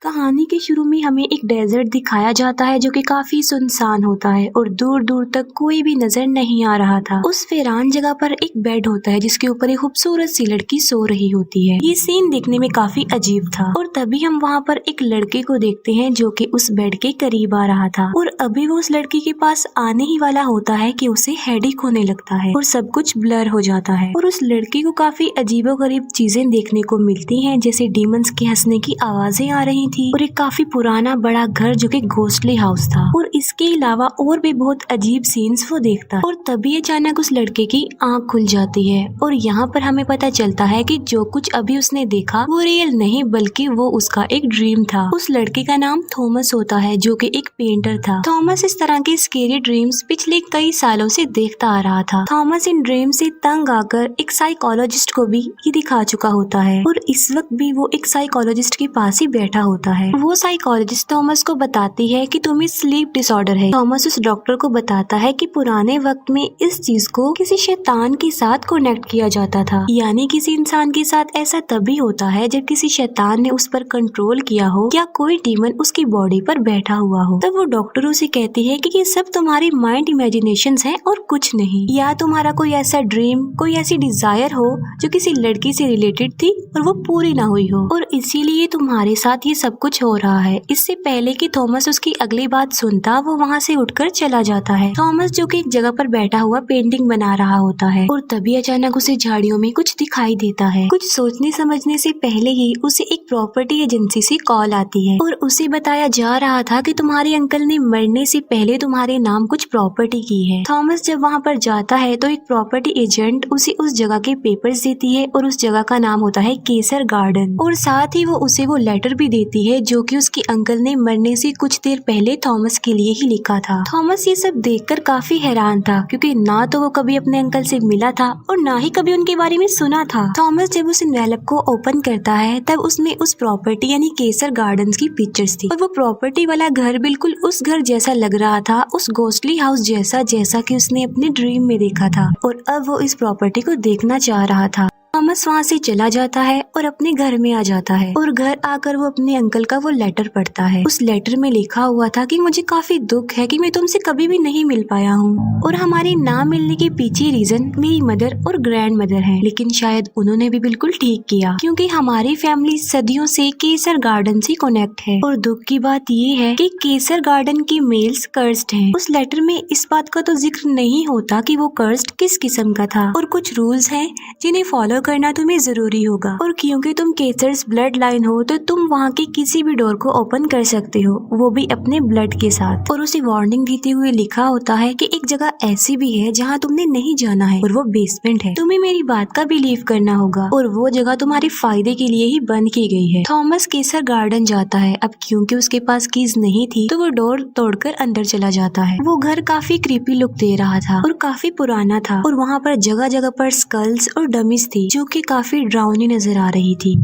कहानी के शुरू में हमें एक डेजर्ट दिखाया जाता है जो कि काफी सुनसान होता है और दूर दूर तक कोई भी नजर नहीं आ रहा था। उस वीरान जगह पर एक बेड होता है जिसके ऊपर एक खूबसूरत सी लड़की सो रही होती है। ये सीन देखने में काफी अजीब था और तभी हम वहाँ पर एक लड़के को देखते हैं जो कि उस बेड के करीब आ रहा था और अभी वो उस लड़की के पास आने ही वाला होता है कि उसे हेडेक होने लगता है और सब कुछ ब्लर हो जाता है और उस लड़की को काफी अजीबोगरीब चीजें देखने को मिलती हैं, जैसे डीमंस के हंसने की आवाजें आ रही थी और एक काफी पुराना बड़ा घर जो कि घोस्टली हाउस था और इसके अलावा और भी बहुत अजीब सीन्स वो देखता है। और तभी अचानक उस लड़के की आंख खुल जाती है और यहाँ पर हमें पता चलता है कि जो कुछ अभी उसने देखा वो रियल नहीं बल्कि वो उसका एक ड्रीम था। उस लड़के का नाम थॉमस होता है जो कि एक पेंटर था। थॉमस इस तरह के स्केरी ड्रीम्स पिछले कई सालों से देखता आ रहा था। थॉमस इन ड्रीम से तंग आकर एक साइकोलॉजिस्ट को भी ये दिखा चुका होता है और इस वक्त भी वो एक साइकोलॉजिस्ट के पास ही बैठा होता है। वो साइकोलॉजिस्ट थॉमस को बताती है कि तुम्हें स्लीप डिसऑर्डर है। थॉमस उस डॉक्टर को बताता है कि पुराने वक्त में इस चीज को किसी शैतान के साथ कनेक्ट किया जाता था, यानी किसी इंसान के साथ ऐसा तभी होता है जब किसी शैतान ने उस पर कंट्रोल किया हो या कोई डीमन उसकी बॉडी पर बैठा हुआ हो। तब वो डॉक्टर उसे कहती है कि ये सब तुम्हारी माइंड इमेजिनेशंस हैं और कुछ नहीं, या तुम्हारा कोई ऐसा ड्रीम, कोई ऐसी डिजायर हो जो किसी लड़की से रिलेटेड थी और वो पूरी ना हुई हो और इसीलिए तुम्हारे साथ ये सब कुछ हो रहा है। इससे पहले कि थॉमस उसकी अगली बात सुनता वो वहाँ से उठकर चला जाता है। थॉमस जो कि एक जगह पर बैठा हुआ पेंटिंग बना रहा होता है और तभी अचानक उसे झाड़ियों में कुछ दिखाई देता है। कुछ सोचने समझने से पहले ही उसे एक प्रॉपर्टी एजेंसी से कॉल आती है और उसे बताया जा रहा था कि तुम्हारे अंकल ने मरने से पहले तुम्हारे नाम कुछ प्रॉपर्टी की है। थॉमस जब वहाँ पर जाता है तो एक प्रॉपर्टी एजेंट उसे उस जगह के पेपर्स देती है और उस जगह का नाम होता है केसर गार्डन और साथ ही वो उसे वो लेटर भी देती है जो कि उसके अंकल ने मरने से कुछ देर पहले थॉमस के लिए ही लिखा था। थॉमस ये सब देखकर काफी हैरान था क्योंकि ना तो वो कभी अपने अंकल से मिला था और ना ही कभी उनके बारे में सुना था। थॉमस जब उस एनवेलप को ओपन करता है तब उसमें उस प्रॉपर्टी यानी केसर गार्डन्स की पिक्चर्स थी और वो प्रॉपर्टी वाला घर बिल्कुल उस घर जैसा लग रहा था, उस घोस्टली हाउस जैसा जैसा कि उसने अपने ड्रीम में देखा था और अब वो इस प्रॉपर्टी को देखना चाह रहा था। थॉमस वहाँ से चला जाता है और अपने घर में आ जाता है और घर आकर वो अपने अंकल का वो लेटर पढ़ता है। उस लेटर में लिखा हुआ था कि मुझे काफी दुख है कि मैं तुमसे कभी भी नहीं मिल पाया हूँ और हमारे ना मिलने के पीछे रीजन मेरी मदर और ग्रैंड मदर है, लेकिन शायद उन्होंने भी बिल्कुल ठीक किया क्योंकि हमारी फैमिली सदियों से केसर गार्डन से कनेक्ट है और दुख की बात ये है कि केसर गार्डन की मेल्स कर्स्ड हैं। उस लेटर में इस बात का तो जिक्र नहीं होता कि वो कर्स्ड किस किस्म का था और कुछ रूल्स हैं जिन्हें फॉलो करना तुम्हें जरूरी होगा और क्योंकि तुम केसर्स ब्लड लाइन हो तो तुम वहाँ के किसी भी डोर को ओपन कर सकते हो, वो भी अपने ब्लड के साथ। और उसे वार्निंग देते हुए लिखा होता है कि एक जगह ऐसी भी है जहाँ तुमने नहीं जाना है और वो बेसमेंट है, तुम्हें मेरी बात का बिलीव करना होगा और वो जगह तुम्हारे फायदे के लिए ही बंद की गई है। थॉमस केसर गार्डन जाता है। अब क्योंकि उसके पास कीज नहीं थी तो वो डोर तोड़कर अंदर चला जाता है। वो घर काफी क्रीपी लुक दे रहा था और काफी पुराना था और वहाँ पर जगह जगह पर स्कल्स और डमीज थी जो कि काफी डरावनी नजर आ रही थी।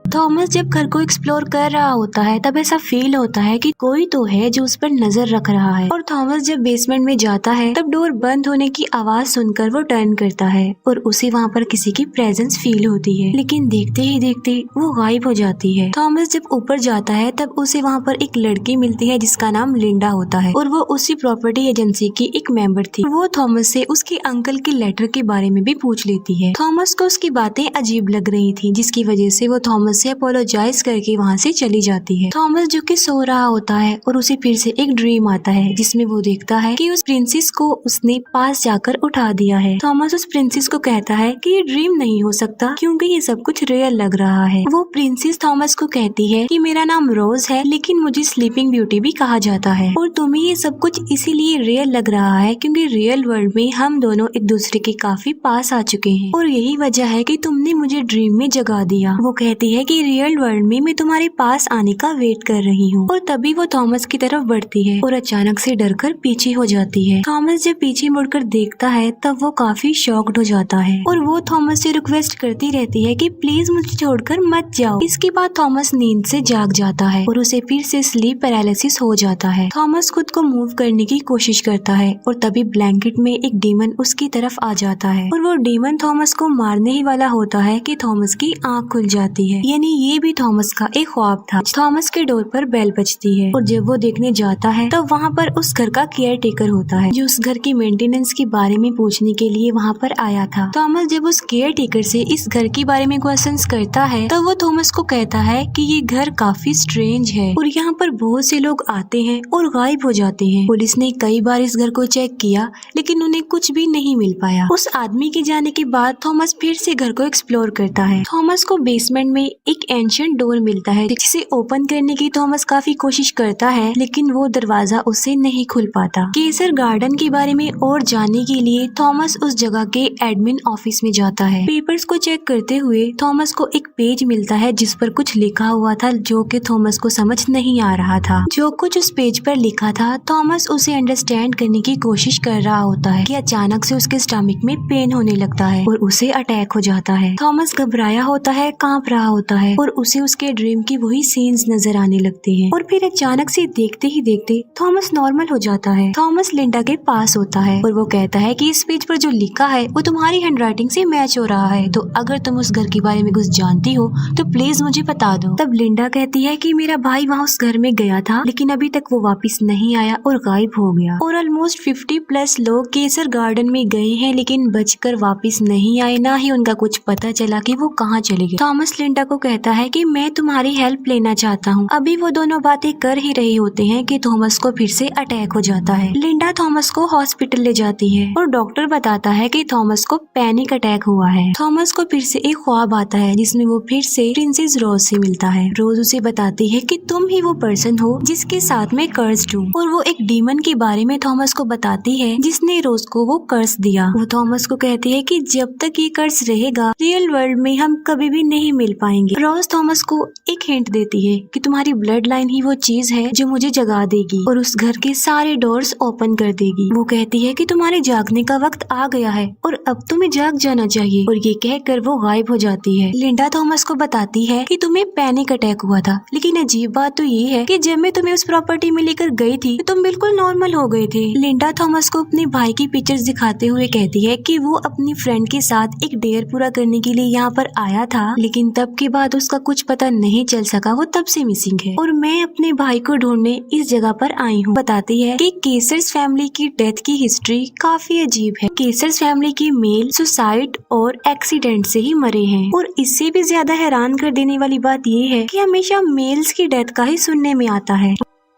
थॉमस जब घर को एक्सप्लोर कर रहा होता है तब ऐसा फील होता है कि कोई तो है जो उस पर नजर रख रहा है और थॉमस जब बेसमेंट में जाता है तब डोर बंद होने की आवाज सुनकर वो टर्न करता है और उसे वहाँ पर किसी की प्रेजेंस फील होती है, लेकिन देखते ही देखते वो गायब हो जाती है। थॉमस जब ऊपर जाता है तब उसे वहाँ पर एक लड़की मिलती है जिसका नाम लिंडा होता है और वो उसी प्रॉपर्टी एजेंसी की एक मेंबर थी। वो थॉमस से उसके अंकल के लेटर के बारे में भी पूछ लेती है। थॉमस को उसकी बातें अजीब लग रही थी जिसकी वजह से वो थॉमस से अपोलोजाइज करके वहाँ से चली जाती है। थॉमस जो कि सो रहा होता है और उसे फिर से एक ड्रीम आता है जिसमें वो देखता है कि उस प्रिंसेस को उसने पास जाकर उठा दिया है। थॉमस उस प्रिंसेस को कहता है कि ये ड्रीम नहीं हो सकता क्योंकि ये सब कुछ रियल लग रहा है। वो प्रिंसेस थॉमस को कहती है कि मेरा नाम रोज है लेकिन मुझे स्लीपिंग ब्यूटी भी कहा जाता है और तुम्हें ये सब कुछ इसीलिए रियल लग रहा है क्योंकि रियल वर्ल्ड में हम दोनों एक दूसरे के काफी पास आ चुके हैं और यही वजह है कि तुमने मुझे ड्रीम में जगा दिया। वो कहती है कि रियल वर्ल्ड में मैं तुम्हारे पास आने का वेट कर रही हूँ और तभी वो थॉमस की तरफ बढ़ती है और अचानक से डरकर पीछे हो जाती है। थॉमस जब पीछे मुड़कर देखता है तब वो काफी शॉक्ड हो जाता है और वो थॉमस से रिक्वेस्ट करती रहती है कि प्लीज मुझे छोड़कर मत जाओ। इसके बाद थॉमस नींद से जाग जाता है और उसे फिर से स्लीप पैरालिसिस हो जाता है। थॉमस खुद को मूव करने की कोशिश करता है और तभी ब्लैंकेट में एक डीमन उसकी तरफ आ जाता है और वो डीमन थॉमस को मारने ही वाला होता है कि थॉमस की आँख खुल जाती है। यानी ये भी थॉमस का एक ख्वाब था। थॉमस के डोर पर बेल बजती है और जब वो देखने जाता है तो वहाँ पर उस घर का केयर टेकर होता है जो उस घर की मेंटेनेंस के बारे में पूछने के लिए वहाँ पर आया था। थॉमस जब उस केयर टेकर से इस घर के बारे में क्वेश्चंस करता है तो वो थॉमस को कहता है कि ये घर काफी स्ट्रेंज है और यहाँ पर बहुत से लोग आते हैं और गायब हो जाते हैं। पुलिस ने कई बार इस घर को चेक किया लेकिन उन्हें कुछ भी नहीं मिल पाया। उस आदमी के जाने के बाद थॉमस फिर से घर को एक्सप्लोर करता है। थॉमस को बेसमेंट में एक एंशिएंट डोर मिलता है जिसे ओपन करने की थॉमस काफी कोशिश करता है लेकिन वो दरवाजा उससे नहीं खुल पाता। केसर गार्डन के बारे में और जानने के लिए थॉमस उस जगह के एडमिन ऑफिस में जाता है। पेपर्स को चेक करते हुए थॉमस को एक पेज मिलता है जिस पर कुछ लिखा हुआ था जो कि थॉमस को समझ नहीं आ रहा था। जो कुछ उस पेज पर लिखा था थॉमस उसे अंडरस्टैंड करने की कोशिश कर रहा होता है कि अचानक से उसके स्टमक में पेन होने लगता है और उसे अटैक हो जाता है। थॉमस घबराया होता है, कांप रहा होता है और उसे उसके ड्रीम की वही सीन्स नजर आने लगते हैं और फिर अचानक से देखते ही देखते थॉमस नॉर्मल हो जाता है। थॉमस लिंडा के पास होता है और वो कहता है कि इस पेज पर जो लिखा है वो तुम्हारी हैंडराइटिंग से मैच हो रहा है, तो अगर तुम उस घर के बारे में कुछ जानती हो तो प्लीज मुझे बता दो। तब लिंडा कहती है कि मेरा भाई वहाँ उस घर में गया था लेकिन अभी तक वो वापस नहीं आया और गायब हो गया और ऑलमोस्ट 50+ लोग केसर गार्डन में गए हैं लेकिन बचकर वापस नहीं आए, ना ही उनका कुछ पता चला कि वो कहाँ चले गए। थॉमस लिंडा को कहता है कि मैं तुम्हारी हेल्प लेना चाहता हूँ। अभी वो दोनों बातें कर ही रहे होते हैं कि थॉमस को फिर से अटैक हो जाता है। लिंडा थॉमस को हॉस्पिटल ले जाती है और डॉक्टर बताता है कि थॉमस को पैनिक अटैक हुआ है। थॉमस को फिर से एक ख्वाब आता है जिसमें वो फिर से प्रिंसेस रोज से मिलता है। रोज उसे बताती है कि तुम ही वो पर्सन हो जिसके साथ मैं कर्स्ड हूँ और वो एक डीमन के बारे में थॉमस को बताती है जिसने रोज को वो कर्स दिया। वो थॉमस को कहती है कि जब तक ये कर्स रहेगा रियल वर्ल्ड में हम कभी भी नहीं मिल पाएंगे। रोज थॉमस को एक हिंट देती है कि तुम्हारी ब्लड लाइन ही वो चीज है जो मुझे जगा देगी और उस घर के सारे डोर्स ओपन कर देगी। वो कहती है कि तुम्हारे जागने का वक्त आ गया है और अब तुम्हें जाग जाना चाहिए और ये कहकर वो गायब हो जाती है। लिंडा थॉमस को बताती है कि तुम्हें पैनिक अटैक हुआ था लेकिन अजीब बात तो ये है कि जब मैं तुम्हें उस प्रॉपर्टी में लेकर गई थी तो तुम बिल्कुल नॉर्मल हो गए थे। लिंडा थॉमस को अपने भाई की पिक्चर्स दिखाते हुए कहती है कि वो अपनी फ्रेंड के साथ एक डेयर पूरा करने के लिए यहाँ पर आया था लेकिन तब के बाद उसका कुछ पता नहीं चल सका, वो तब से मिसिंग है और मैं अपने भाई को ढूंढने इस जगह पर आई हूँ। बताती है कि केसर्स फैमिली की डेथ की हिस्ट्री काफी अजीब है। केसर्स फैमिली के मेल सुसाइड और एक्सीडेंट से ही मरे हैं और इससे भी ज्यादा हैरान कर देने वाली बात ये है कि हमेशा मेल्स की डेथ का ही सुनने में आता है।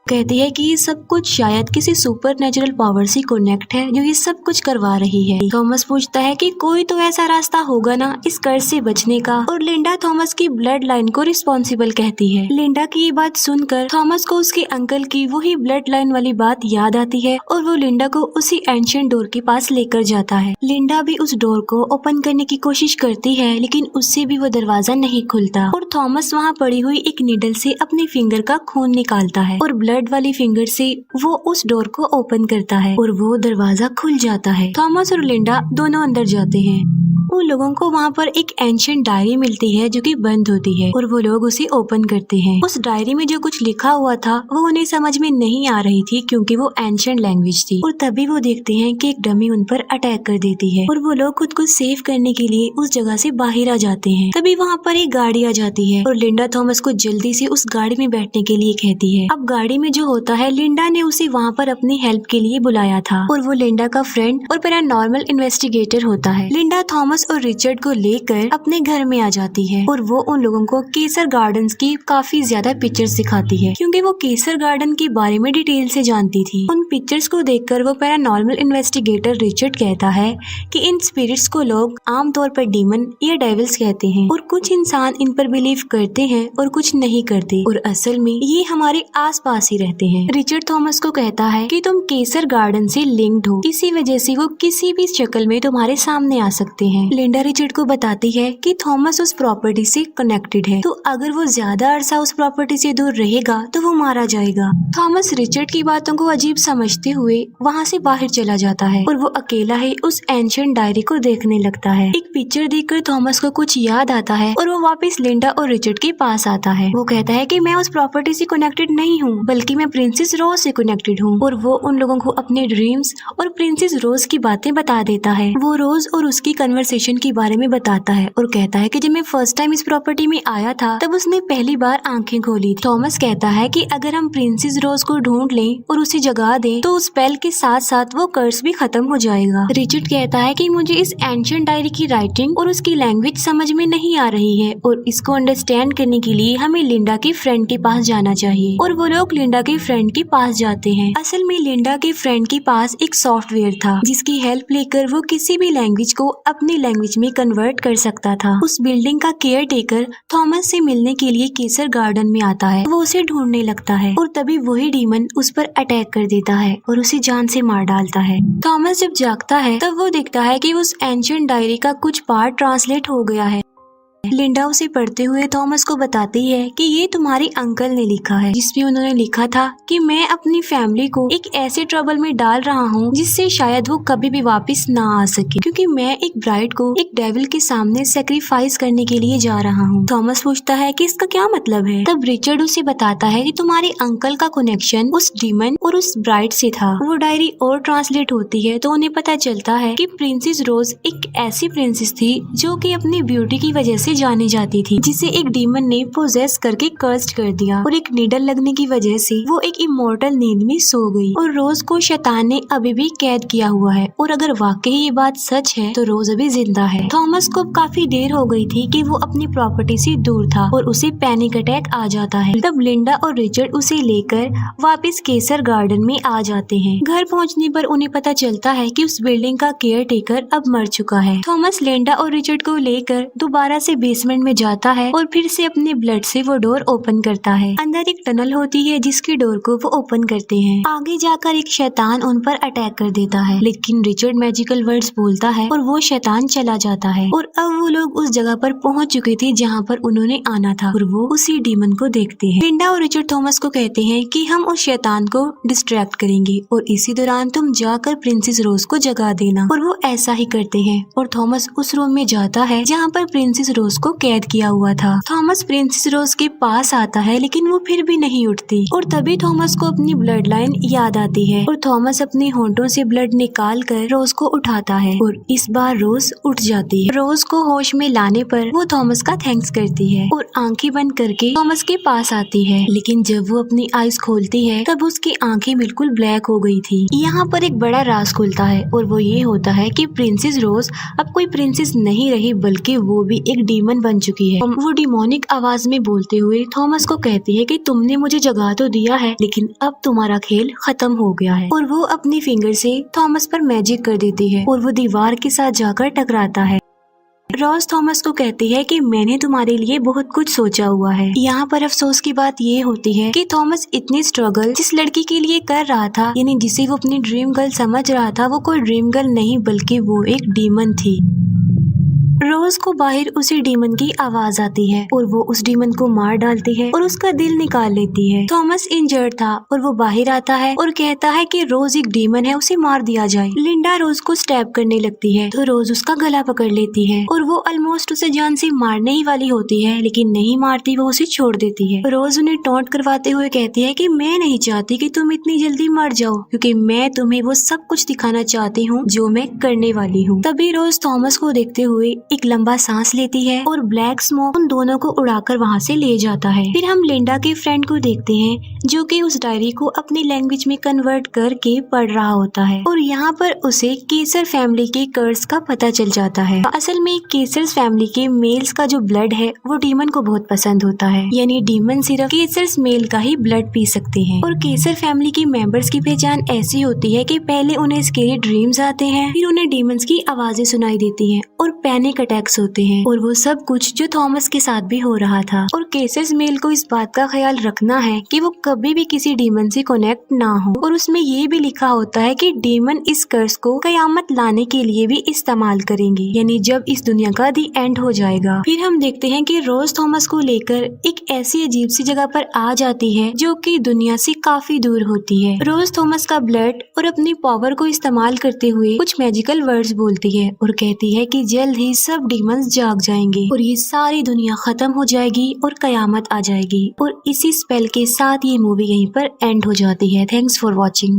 कहती है कि ये सब कुछ शायद किसी सुपर नेचुरल पावर से कनेक्ट है जो ये सब कुछ करवा रही है। थॉमस पूछता है कि कोई तो ऐसा रास्ता होगा ना इस कर्ज से बचने का और लिंडा थॉमस की ब्लड लाइन को रिस्पॉन्सिबल कहती है। लिंडा की ये बात सुनकर थॉमस को उसके अंकल की वही ब्लड लाइन वाली बात याद आती है और वो लिंडा को उसी एंशिएंट डोर के पास लेकर जाता है। लिंडा भी उस डोर को ओपन करने की कोशिश करती है लेकिन उससे भी वो दरवाजा नहीं खुलता और थॉमस वहाँ पड़ी हुई एक नीडल से अपने फिंगर का खून निकालता है और ब्लड वाली फिंगर से वो उस डोर को ओपन करता है और वो दरवाजा खुल जाता है। थॉमस और लिंडा दोनों अंदर जाते हैं। उन लोगों को वहाँ पर एक एंशिएंट डायरी मिलती है जो कि बंद होती है और वो लोग उसे ओपन करते हैं। उस डायरी में जो कुछ लिखा हुआ था वो उन्हें समझ में नहीं आ रही थी क्योंकि वो एंशिएंट लैंग्वेज थी और तभी वो देखते हैं कि एक डमी उन पर अटैक कर देती है और वो लोग खुद को सेव करने के लिए उस जगह से बाहर आ जाते हैं। तभी वहाँ पर एक गाड़ी आ जाती है और लिंडा थॉमस को जल्दी से उस गाड़ी में बैठने के लिए कहती है। अब गाड़ी में जो होता है लिंडा ने उसे वहाँ पर अपनी हेल्प के लिए बुलाया था और वो लिंडा का फ्रेंड और पैरानॉर्मल इन्वेस्टिगेटर होता है। लिंडा थॉमस और रिचर्ड को लेकर अपने घर में आ जाती है और वो उन लोगों को केसर गार्डन्स की काफी ज्यादा पिक्चर्स दिखाती है क्योंकि वो केसर गार्डन के बारे में डिटेल से जानती थी। उन पिक्चर्स को देखकर वो पैरानॉर्मल इन्वेस्टिगेटर रिचर्ड कहता है कि इन स्पिरिट्स को लोग आमतौर पर डीमन या डेविल्स कहते हैं और कुछ इंसान इन पर बिलीव करते हैं और कुछ नहीं करते और असल में ये हमारे आस पास ही रहते हैं। रिचर्ड थॉमस को कहता है कि तुम केसर गार्डन से लिंक्ड हो, इसी वजह से वो किसी भी शक्ल में तुम्हारे सामने आ सकते हैं। लिंडा रिचर्ड को बताती है कि थॉमस उस प्रॉपर्टी से कनेक्टेड है तो अगर वो ज्यादा अरसा उस प्रॉपर्टी से दूर रहेगा तो वो मारा जाएगा। थॉमस रिचर्ड की बातों को अजीब समझते हुए वहाँ से बाहर चला जाता है और वो अकेला ही उस एंशिएंट डायरी को देखने लगता है। एक पिक्चर देखकर थॉमस को कुछ याद आता है और वो वापस लिंडा और रिचर्ड के पास आता है। वो कहता है कि मैं उस प्रॉपर्टी से कनेक्टेड नहीं हूँ बल्कि मैं प्रिंसेस रोज से कनेक्टेड हूँ और वो उन लोगों को अपने ड्रीम्स और प्रिंसेस रोज की बातें बता देता है। वो रोज और उसकी कन्वर्सेशन कन्वर्सेशन के बारे में बताता है और कहता है कि जब मैं फर्स्ट टाइम इस प्रॉपर्टी में आया था तब उसने पहली बार आंखें खोली थी। थॉमस कहता है कि अगर हम प्रिंसेस रोज को ढूंढ लें और उसे जगा दें तो उस स्पेल के साथ साथ वो कर्स भी खत्म हो जाएगा। रिचर्ड कहता है कि मुझे इस एंशिएंट डायरी की राइटिंग और उसकी लैंग्वेज समझ में नहीं आ रही है और इसको अंडरस्टैंड करने के लिए हमें लिंडा के फ्रेंड के पास जाना चाहिए। और वो लोग लिंडा के फ्रेंड के पास जाते हैं। असल में लिंडा के फ्रेंड के पास एक सॉफ्टवेयर था जिसकी हेल्प लेकर वो किसी भी लैंग्वेज को अपनी लैंग्वेज में कन्वर्ट कर सकता था। उस बिल्डिंग का केयर टेकर थॉमस से मिलने के लिए केसर गार्डन में आता है। वो उसे ढूंढने लगता है और तभी वही डीमन उस पर अटैक कर देता है और उसे जान से मार डालता है। थॉमस जब जागता है तब वो देखता है कि उस एंशिएंट डायरी का कुछ पार्ट ट्रांसलेट हो गया है। लिंडा उसे पढ़ते हुए थॉमस को बताती है कि ये तुम्हारे अंकल ने लिखा है, जिसमें उन्होंने लिखा था कि मैं अपनी फैमिली को एक ऐसे ट्रबल में डाल रहा हूँ जिससे शायद वो कभी भी वापस ना आ सके, क्योंकि मैं एक ब्राइड को एक डेविल के सामने सेक्रीफाइस करने के लिए जा रहा हूँ। थॉमस पूछता है कि इसका क्या मतलब है। तब रिचर्ड उसे बताता है कि तुम्हारे अंकल का कनेक्शन उस डीमन और उस ब्राइड से था। वो डायरी और ट्रांसलेट होती है तो उन्हें पता चलता है कि प्रिंसेस रोज एक ऐसी प्रिंसेस थी जो कि अपनी ब्यूटी की वजह से जानी जाती थी, जिसे एक डीमन ने पोजेस करके कर्स्ड कर दिया और एक नीडल लगने की वजह से वो एक इमोर्टल नींद में सो गई और रोज को शैतान ने अभी भी कैद किया हुआ है। और अगर वाकई ये बात सच है तो रोज अभी जिंदा है। थॉमस को काफी देर हो गई थी कि वो अपनी प्रॉपर्टी से दूर था और उसे पैनिक अटैक आ जाता है। तब लिंडा और रिचर्ड उसे लेकर वापस केसर गार्डन में आ जाते हैं। घर पहुंचने पर उन्हें पता चलता है कि उस बिल्डिंग का केयर टेकर अब मर चुका है। थॉमस लिंडा और रिचर्ड को लेकर दोबारा से बेसमेंट में जाता है और फिर से अपने ब्लड से वो डोर ओपन करता है। अंदर एक टनल होती है जिसकी डोर को वो ओपन करते हैं। आगे जाकर एक शैतान उन पर अटैक कर देता है, लेकिन रिचर्ड मैजिकल वर्ड्स बोलता है और वो शैतान चला जाता है। और अब वो लोग उस जगह पर पहुंच चुके थे जहाँ पर उन्होंने आना था और वो उसी डीमन को देखते हैं। लिंडा और रिचर्ड थॉमस को कहते हैं कि हम उस शैतान को डिस्ट्रैक्ट करेंगे और इसी दौरान तुम जाकर प्रिंसेस रोज को जगा देना। और वो ऐसा ही करते हैं और थॉमस उस रूम में जाता है जहाँ पर प्रिंसेस रोज को कैद किया हुआ था। थॉमस प्रिंसेस रोज के पास आता है लेकिन वो फिर भी नहीं उठती और तभी थॉमस को अपनी ब्लड लाइन याद आती है और थॉमस अपने होंठों से ब्लड निकाल कर रोज को उठाता है और इस बार रोज उठ जाती है। रोज को होश में लाने पर वो थॉमस का थैंक्स करती है और आंखें बंद करके थॉमस के पास आती है, लेकिन जब वो अपनी आईज खोलती है तब उसकी आंखें बिल्कुल ब्लैक हो गई थी। यहाँ पर एक बड़ा राज खुलता है और वो ये होता है कि प्रिंसेस रोज अब कोई प्रिंसेस नहीं रही बल्कि वो भी एक डीमन बन चुकी है। वो डिमोनिक आवाज में बोलते हुए थॉमस को कहती है कि तुमने मुझे जगा तो दिया है लेकिन अब तुम्हारा खेल खत्म हो गया है। और वो अपनी फिंगर से थॉमस पर मैजिक कर देती है और वो दीवार के साथ जाकर टकराता है। रोज थॉमस को कहती है कि मैंने तुम्हारे लिए बहुत कुछ सोचा हुआ है। यहाँ पर अफसोस की बात ये होती है कि थॉमस इतनी स्ट्रगल जिस लड़की के लिए कर रहा था, यानी जिसे वो अपनी ड्रीम गर्ल समझ रहा था, वो कोई ड्रीम गर्ल नहीं बल्कि वो एक डीमन थी। रोज को बाहर उसी डीमन की आवाज आती है और वो उस डीमन को मार डालती है और उसका दिल निकाल लेती है। थॉमस इंजर्ड था और वो बाहर आता है और कहता है कि रोज एक डीमन है, उसे मार दिया जाए। लिंडा रोज को स्टैब करने लगती है तो रोज उसका गला पकड़ लेती है और वो ऑलमोस्ट उसे जान से मारने ही वाली होती है, लेकिन नहीं मारती, वो उसे छोड़ देती है। रोज उन्हें टॉन्ट करवाते हुए कहती है कि मैं नहीं चाहती कि तुम इतनी जल्दी मर जाओ, क्योंकि मैं तुम्हें वो सब कुछ दिखाना चाहती हूँ जो मैं करने वाली हूँ। तभी रोज थॉमस को देखते हुए एक लंबा सांस लेती है और ब्लैक स्मोक उन दोनों को उड़ाकर वहाँ से ले जाता है। फिर हम लिंडा के फ्रेंड को देखते हैं जो कि उस डायरी को अपनी लैंग्वेज में कन्वर्ट करके पढ़ रहा होता है और यहाँ पर उसे केसर फैमिली के कर्स का पता चल जाता है। असल में केसर फैमिली के मेल्स का जो ब्लड है वो डीमन को बहुत पसंद होता है, यानी डीमन सिर्फ केसर मेल का ही ब्लड पी सकते हैं। और केसर फैमिली के मेंबर्स की पहचान ऐसी होती है कि पहले उन्हें स्केरी ड्रीम्स आते हैं, फिर उन्हें डीमंस की आवाजें सुनाई देती हैं और पैनिक अटैक्स होते हैं, और वो सब कुछ जो थॉमस के साथ भी हो रहा था। और केसर मेल को इस बात का ख्याल रखना है कि वो कभी भी किसी डीमन से कनेक्ट ना हो। और उसमें ये भी लिखा होता है कि डीमन इस कर्स को कयामत लाने के लिए भी इस्तेमाल करेंगे, यानी जब इस दुनिया का दी एंड हो जाएगा। फिर हम देखते हैं कि रोज थॉमस को लेकर एक ऐसी अजीब सी जगह पर आ जाती है जो कि दुनिया से काफी दूर होती है। रोज थॉमस का ब्लड और अपनी पावर को इस्तेमाल करते हुए कुछ मैजिकल वर्ड्स बोलती है और कहती है कि जल्द ही सब डीमंस जाग जाएंगे और ये सारी दुनिया खत्म हो जाएगी और कयामत आ जाएगी। और इसी स्पेल के साथ ये मूवी यहीं पर एंड हो जाती है। Thanks for watching.